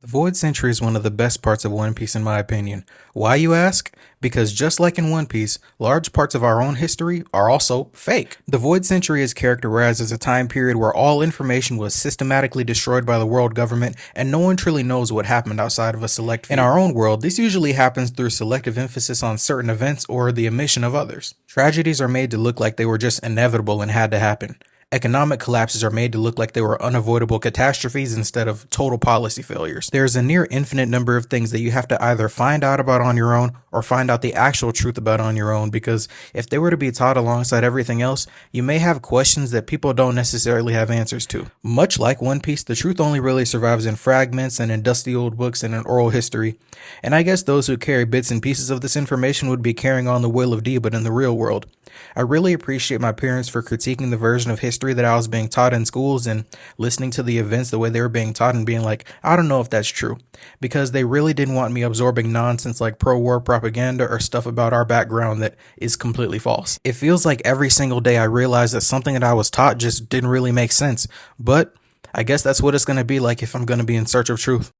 The Void Century is one of the best parts of One Piece in my opinion. Why, you ask? Because just like in One Piece, large parts of our own history are also fake. The Void Century is characterized as a time period where all information was systematically destroyed by the world government and no one truly knows what happened outside of a select few. In our own world, this usually happens through selective emphasis on certain events or the omission of others. Tragedies are made to look like they were just inevitable and had to happen. Economic collapses are made to look like they were unavoidable catastrophes instead of total policy failures. There's a near infinite number of things that you have to either find out about on your own or find out the actual truth about on your own, because if they were to be taught alongside everything else, you may have questions that people don't necessarily have answers to. Much like One Piece, the truth only really survives in fragments and in dusty old books and in oral history. And I guess those who carry bits and pieces of this information would be carrying on the will of D, but in the real world. I really appreciate my parents for critiquing the version of history that I was being taught in schools and listening to the events the way they were being taught and being like, I don't know if that's true, because they really didn't want me absorbing nonsense like pro-war propaganda or stuff about our background that is completely false. It feels like every single day I realize that something that I was taught just didn't really make sense, but I guess that's what it's going to be like if I'm going to be in search of truth.